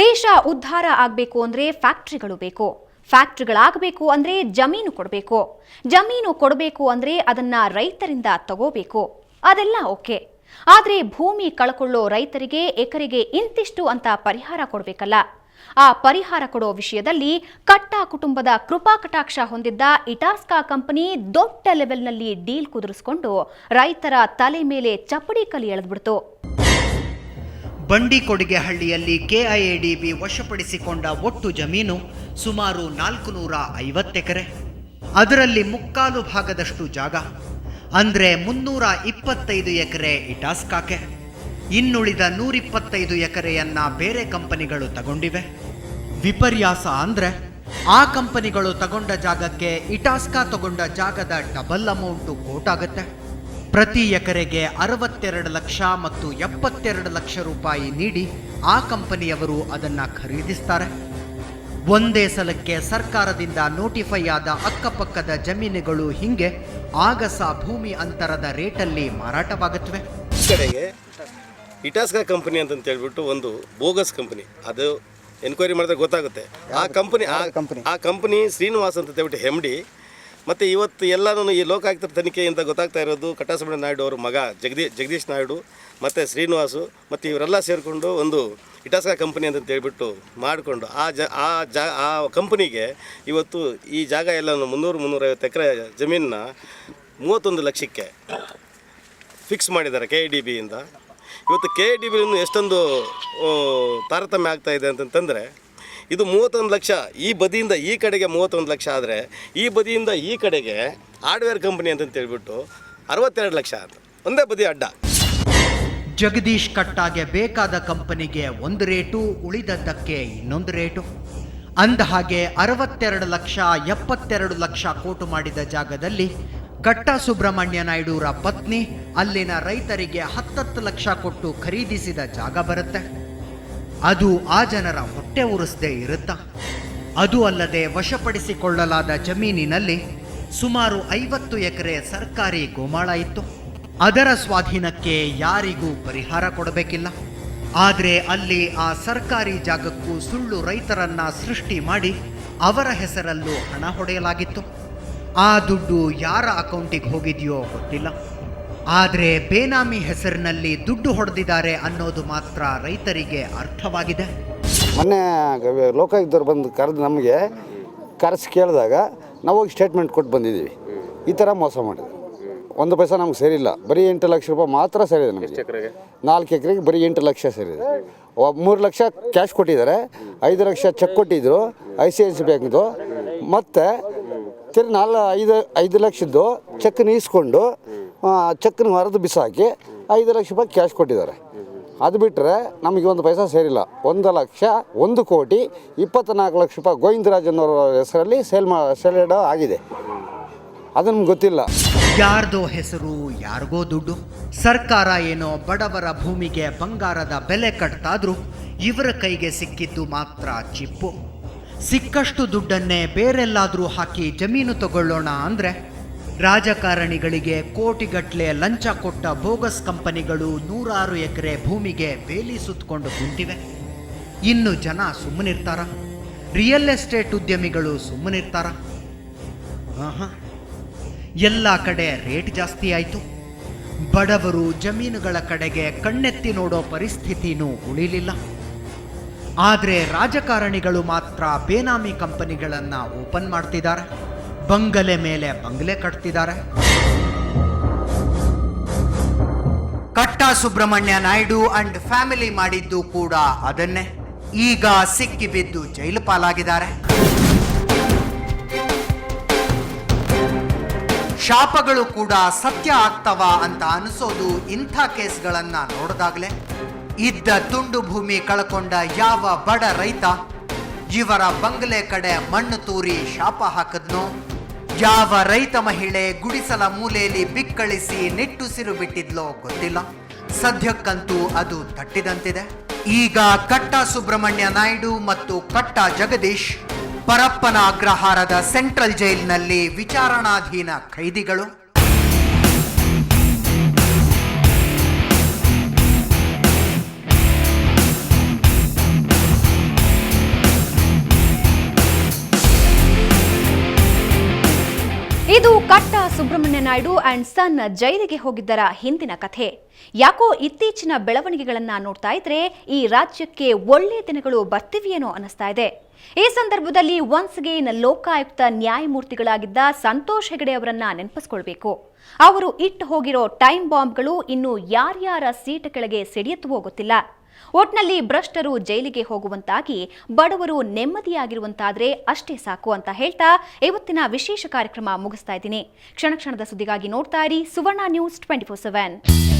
ದೇಶ ಉದ್ಧಾರ ಆಗಬೇಕು ಅಂದ್ರೆ ಫ್ಯಾಕ್ಟರಿಗಳು ಬೇಕು. ಫ್ಯಾಕ್ಟರಿಗಳಾಗಬೇಕು ಅಂದ್ರೆ ಜಮೀನು ಕೊಡಬೇಕು. ಜಮೀನು ಕೊಡಬೇಕು ಅಂದ್ರೆ ಅದನ್ನ ರೈತರಿಂದ ತಗೋಬೇಕು. ಅದೆಲ್ಲ ಓಕೆ. ಆದರೆ ಭೂಮಿ ಕಳ್ಕೊಳ್ಳೋ ರೈತರಿಗೆ ಎಕರೆಗೆ ಇಂತಿಷ್ಟು ಅಂತ ಪರಿಹಾರ ಕೊಡಬೇಕಲ್ಲ. ಆ ಪರಿಹಾರ ಕೊಡೋ ವಿಷಯದಲ್ಲಿ ಕಟ್ಟಾ ಕುಟುಂಬದ ಕೃಪಾ ಕಟಾಕ್ಷ ಹೊಂದಿದ್ದ ಇಟಾಸ್ಕಾ ಕಂಪನಿ ದೊಡ್ಡ ಲೆವೆಲ್ನಲ್ಲಿ ಡೀಲ್ ಕುದುರಿಸಿಕೊಂಡು ರೈತರ ತಲೆ ಮೇಲೆ ಚಪ್ಪಡಿ ಕಲಿ ಎಳೆದ್ಬಿಡ್ತು. ಬಂಡಿಕೊಡಿಗೆಹಳ್ಳಿಯಲ್ಲಿ ಕೆಐಎಡಿಬಿ ವಶಪಡಿಸಿಕೊಂಡ ಒಟ್ಟು ಜಮೀನು ಸುಮಾರು 450 ಎಕರೆ. ಅದರಲ್ಲಿ ಮುಕ್ಕಾಲು ಭಾಗದಷ್ಟು ಜಾಗ ಅಂದರೆ 325 ಎಕರೆ ಇಟಾಸ್ಕಾಕ್ಕೆ. ಇನ್ನುಳಿದ 125 ಎಕರೆಯನ್ನ ಬೇರೆ ಕಂಪನಿಗಳು ತಗೊಂಡಿವೆ. ವಿಪರ್ಯಾಸ ಅಂದರೆ ಆ ಕಂಪನಿಗಳು ತಗೊಂಡ ಜಾಗಕ್ಕೆ ಇಟಾಸ್ಕಾ ತಗೊಂಡ ಜಾಗದ ಡಬಲ್ ಅಮೌಂಟು ಕೋಟ್ ಆಗುತ್ತೆ. ಪ್ರತಿ ಎಕರೆಗೆ 62 ಲಕ್ಷ ಮತ್ತು 72 ಲಕ್ಷ ರೂಪಾಯಿ ನೀಡಿ ಆ ಕಂಪನಿಯವರು ಅದನ್ನು ಖರೀದಿಸ್ತಾರೆ. ಒಂದೇ ಸಲಕ್ಕೆ ಸರ್ಕಾರದಿಂದ ನೋಟಿಫೈ ಆದ ಅಕ್ಕಪಕ್ಕದ ಜಮೀನುಗಳು ಹಿಂಗೆ ಆಗಸ ಭೂಮಿ ಅಂತರದ ರೇಟಲ್ಲಿ ಮಾರಾಟವಾಗುತ್ತವೆ. ಈ ಕಡೆಗೆ ಇಟಾಸ್ಕಾ ಕಂಪನಿ ಅಂತ ಹೇಳ್ಬಿಟ್ಟು ಒಂದು ಬೋಗಸ್ ಕಂಪನಿ, ಅದು ಎನ್ಕ್ವೈರಿ ಮಾಡಿದ್ರೆ ಗೊತ್ತಾಗುತ್ತೆ. ಆ ಕಂಪನಿ ಶ್ರೀನಿವಾಸ್ ಅಂತ ಹೇಳ್ಬಿಟ್ಟು MD. ಮತ್ತು ಇವತ್ತು ಎಲ್ಲನೂ ಈ ಲೋಕಾಯುಕ್ತ ತನಿಖೆಯಿಂದ ಗೊತ್ತಾಗ್ತಾ ಇರೋದು ಕಟ್ಟಾ ಸುಬ್ರಹ್ಮಣ್ಯ ನಾಯ್ಡು ಅವ್ರ ಮಗ ಜಗದೀಶ್ ನಾಯ್ಡು ಮತ್ತು ಶ್ರೀನಿವಾಸು ಮತ್ತು ಇವರೆಲ್ಲ ಸೇರಿಕೊಂಡು ಒಂದು ಇಟಾಸ್ಕಾ ಕಂಪನಿ ಅಂತ ಹೇಳ್ಬಿಟ್ಟು ಮಾಡಿಕೊಂಡು ಆ ಕಂಪನಿಗೆ ಇವತ್ತು ಈ ಜಾಗ ಎಲ್ಲನೂ 350 ಎಕರೆ ಜಮೀನನ್ನ 31 ಲಕ್ಷಕ್ಕೆ ಫಿಕ್ಸ್ ಮಾಡಿದ್ದಾರೆ KIDBಯಿಂದ. ಇವತ್ತು KIDBಯನ್ನು ಎಷ್ಟೊಂದು ತಾರತಮ್ಯ ಆಗ್ತಾ ಇದೆ ಅಂತಂತಂದರೆ, ಇದು 31 ಲಕ್ಷ ಈ ಬದಿಯಿಂದ ಈ ಕಡೆಗೆ 31 ಲಕ್ಷ ಆದರೆ ಈ ಬದಿಯಿಂದ ಈ ಕಡೆಗೆ ಹಾರ್ಡ್ವೇರ್ ಕಂಪನಿ ಅಂತ ಹೇಳ್ಬಿಟ್ಟು 62 ಲಕ್ಷ ಅಂತ ಒಂದೇ ಬದಿ ಅಡ್ಡ. ಜಗದೀಶ್ ಕಟ್ಟಾಗೆ ಬೇಕಾದ ಕಂಪನಿಗೆ ಒಂದು ರೇಟು, ಉಳಿದದ್ದಕ್ಕೆ ಇನ್ನೊಂದು ರೇಟು. ಅಂದ ಹಾಗೆ 62 ಲಕ್ಷ 72 ಲಕ್ಷ ಕೋಟು ಮಾಡಿದ ಜಾಗದಲ್ಲಿ ಕಟ್ಟಾ ಸುಬ್ರಹ್ಮಣ್ಯ ನಾಯ್ಡುರ ಪತ್ನಿ ಅಲ್ಲಿನ ರೈತರಿಗೆ 10 ಲಕ್ಷ ಕೊಟ್ಟು ಖರೀದಿಸಿದ ಜಾಗ ಬರುತ್ತೆ. ಅದು ಆ ಜನರ ಹೊಟ್ಟೆ ಉರಿಸದೇ ಇರುತ್ತಾ? ಅದು ಅಲ್ಲದೆ ವಶಪಡಿಸಿಕೊಳ್ಳಲಾದ ಜಮೀನಿನಲ್ಲಿ ಸುಮಾರು 50 ಎಕರೆ ಸರ್ಕಾರಿ ಗೋಮಾಳ ಇತ್ತು. ಅದರ ಸ್ವಾಧೀನಕ್ಕೆ ಯಾರಿಗೂ ಪರಿಹಾರ ಕೊಡಬೇಕಿಲ್ಲ. ಆದರೆ ಅಲ್ಲಿ ಆ ಸರ್ಕಾರಿ ಜಾಗಕ್ಕೂ ಸುಳ್ಳು ರೈತರನ್ನ ಸೃಷ್ಟಿ ಮಾಡಿ ಅವರ ಹೆಸರಲ್ಲೂ ಹಣ ಹೊಡೆಯಲಾಗಿತ್ತು. ಆ ದುಡ್ಡು ಯಾರ ಅಕೌಂಟಿಗೆ ಹೋಗಿದೆಯೋ ಗೊತ್ತಿಲ್ಲ. ಆದರೆ ಬೇನಾಮಿ ಹೆಸರಿನಲ್ಲಿ ದುಡ್ಡು ಹೊಡೆದಿದ್ದಾರೆ ಅನ್ನೋದು ಮಾತ್ರ ರೈತರಿಗೆ ಅರ್ಥವಾಗಿದೆ. ಮೊನ್ನೆ ಲೋಕಾಯುಕ್ತರು ಬಂದು ಕರೆದು ನಮಗೆ ಕರೆಸಿ ಕೇಳಿದಾಗ ನಾವು ಹೋಗಿ ಸ್ಟೇಟ್ಮೆಂಟ್ ಕೊಟ್ಟು ಬಂದಿದ್ದೀವಿ. ಈ ಥರ ಮೋಸ ಮಾಡಿದ್ರು. 1 ಪೈಸಾ ನಮ್ಗೆ ಸೇರಿಲ್ಲ. ಬರೀ 8 ಲಕ್ಷ ರೂಪಾಯಿ ಮಾತ್ರ ಸೇರಿದೆ ನಮಗೆ. 4 ಎಕರೆಗೆ ಬರೀ 8 ಲಕ್ಷ ಸೇರಿದೆ. 3 ಲಕ್ಷ ಕ್ಯಾಶ್ ಕೊಟ್ಟಿದ್ದಾರೆ, 5 ಲಕ್ಷ ಚೆಕ್ ಕೊಟ್ಟಿದ್ದರು ICICI ಬ್ಯಾಂಕ್ದು. ಮತ್ತು ತಿರ್ಗಿ 5 ಲಕ್ಷದ್ದು ಚೆಕ್ನ ಈಸ್ಕೊಂಡು ಚೆಕ್ನ ಹೊರದು ಬಿಸಾಕಿ 5 ಲಕ್ಷ ರೂಪಾಯಿ ಕ್ಯಾಶ್ ಕೊಟ್ಟಿದ್ದಾರೆ. ಅದು ಬಿಟ್ಟರೆ ನಮಗೆ 1 ಪೈಸಾ ಸೇರಿಲ್ಲ. 1,01,24 ಲಕ್ಷ ರೂಪಾಯಿ ಗೋವಿಂದರಾಜನ್ ಅವರ ಹೆಸರಲ್ಲಿ ಸೇಲ್ ಆಗಿದೆ. ಅದು ನಮ್ಗೆ ಗೊತ್ತಿಲ್ಲ. ಯಾರ್ದೋ ಹೆಸರು, ಯಾರಿಗೋ ದುಡ್ಡು. ಸರ್ಕಾರ ಏನೋ ಬಡವರ ಭೂಮಿಗೆ ಬಂಗಾರದ ಬೆಲೆ ಕಟ್ತಾದ್ರೂ ಇವರ ಕೈಗೆ ಸಿಕ್ಕಿದ್ದು ಮಾತ್ರ ಚಿಪ್ಪು. ಸಿಕ್ಕಷ್ಟು ದುಡ್ಡನ್ನೇ ಬೇರೆಲ್ಲಾದರೂ ಹಾಕಿ ಜಮೀನು ತಗೊಳ್ಳೋಣ ಅಂದರೆ ರಾಜಕಾರಣಿಗಳಿಗೆ ಕೋಟಿಗಟ್ಟಲೆ ಲಂಚ ಕೊಟ್ಟ ಬೋಗಸ್ ಕಂಪನಿಗಳು 106 ಎಕರೆ ಭೂಮಿಗೆ ಬೇಲಿ ಸುತ್ತಕೊಂಡು ಕುಂತಿವೆ. ಇನ್ನು ಜನ ಸುಮ್ಮನಿರ್ತಾರ? ರಿಯಲ್ ಎಸ್ಟೇಟ್ ಉದ್ಯಮಿಗಳು ಸುಮ್ಮನಿರ್ತಾರ? ಎಲ್ಲ ಕಡೆ ರೇಟ್ ಜಾಸ್ತಿ ಆಯಿತು. ಬಡವರು ಜಮೀನುಗಳ ಕಡೆಗೆ ಕಣ್ಣೆತ್ತಿ ನೋಡೋ ಪರಿಸ್ಥಿತಿನೂ ಉಳಿಲಿಲ್ಲ. ಆದರೆ ರಾಜಕಾರಣಿಗಳು ಮಾತ್ರ ಬೇನಾಮಿ ಕಂಪನಿಗಳನ್ನು ಓಪನ್ ಮಾಡ್ತಿದ್ದಾರೆ. ಬಂಗಲೆ ಮೇಲೆ ಬಂಗಲೆ ಕಟ್ತಿದ್ದಾರೆ. ಕಟ್ಟಾ ಸುಬ್ರಹ್ಮಣ್ಯ ನಾಯ್ಡು ಅಂಡ್ ಫ್ಯಾಮಿಲಿ ಮಾಡಿದ್ದು ಕೂಡ ಅದನ್ನೇ. ಈಗ ಸಿಕ್ಕಿಬಿದ್ದು ಜೈಲು ಪಾಲಾಗಿದ್ದಾರೆ. ಶಾಪಗಳು ಕೂಡ ಸತ್ಯ ಆಗ್ತವ ಅಂತ ಅನಿಸೋದು ಇಂಥ ಕೇಸ್ಗಳನ್ನ ನೋಡಿದಾಗಲೇ. ಇದ್ದ ತುಂಡು ಭೂಮಿ ಕಳ್ಕೊಂಡ ಯಾವ ಬಡ ರೈತ ಇವರ ಬಂಗಲೆ ಕಡೆ ಮಣ್ಣು ತೂರಿ ಶಾಪ ಹಾಕದ್ನೋ, ಯಾವ ರೈತ ಮಹಿಳೆ ಗುಡಿಸಲ ಮೂಲೆಯಲ್ಲಿ ಬಿಕ್ಕಳಿಸಿ ನಿಟ್ಟುಸಿರು ಬಿಟ್ಟಿದ್ಲೋ ಗೊತ್ತಿಲ್ಲ. ಸದ್ಯಕ್ಕಂತೂ ಅದು ತಟ್ಟಿದಂತಿದೆ. ಈಗ ಕಟ್ಟಾ ಸುಬ್ರಹ್ಮಣ್ಯ ನಾಯ್ಡು ಮತ್ತು ಕಟ್ಟಾ ಜಗದೀಶ್ ಪರಪ್ಪನ ಅಗ್ರಹಾರದ ಸೆಂಟ್ರಲ್ ಜೈಲಿನಲ್ಲಿ ವಿಚಾರಣಾಧೀನ ಖೈದಿಗಳು. ಇದು ಕಟ್ಟ ಸುಬ್ರಹ್ಮಣ್ಯ ನಾಯ್ಡು ಅಂಡ್ ಸನ್ ಜೈಲಿಗೆ ಹೋಗಿದ್ದರ ಹಿಂದಿನ ಕಥೆ. ಯಾಕೋ ಇತ್ತೀಚಿನ ಬೆಳವಣಿಗೆಗಳನ್ನ ನೋಡ್ತಾ ಇದ್ರೆ ಈ ರಾಜ್ಯಕ್ಕೆ ಒಳ್ಳೆಯ ದಿನಗಳು ಬರ್ತಿವೆಯೇನೋ ಅನಿಸ್ತಾ ಇದೆ. ಈ ಸಂದರ್ಭದಲ್ಲಿ ಒನ್ಸ್ ಅಗೇನ್ ಲೋಕಾಯುಕ್ತ ನ್ಯಾಯಮೂರ್ತಿಗಳಾಗಿದ್ದ ಸಂತೋಷ್ ಹೆಗಡೆ ಅವರನ್ನ ನೆನಪಿಸಿಕೊಳ್ಬೇಕು. ಅವರು ಇಟ್ಟು ಹೋಗಿರೋ ಟೈಮ್ ಬಾಂಬ್ಗಳು ಇನ್ನು ಯಾರ್ಯಾರ ಸೀಟ್ ಕೆಳಗೆ ಸಿಡಿಯುತ್ತವೋ ಗೊತ್ತಿಲ್ಲ. ಒಟ್ನಲ್ಲಿ ಭ್ರಷ್ಟರು ಜೈಲಿಗೆ ಹೋಗುವಂತಾಗಿ ಬಡವರು ನೆಮ್ಮದಿಯಾಗಿರುವಂತಾದ್ರೆ ಅಷ್ಟೇ ಸಾಕು ಅಂತ ಹೇಳ್ತಾ ಇವತ್ತಿನ ವಿಶೇಷ ಕಾರ್ಯಕ್ರಮ ಮುಗಿಸ್ತಾ ಇದ್ದೀನಿ. ಕ್ಷಣ ಕ್ಷಣದ ಸುದ್ದಿಗಾಗಿ ನೋಡ್ತಾ ಇರಿ ಸುವರ್ಣ ನ್ಯೂಸ್ 24/7.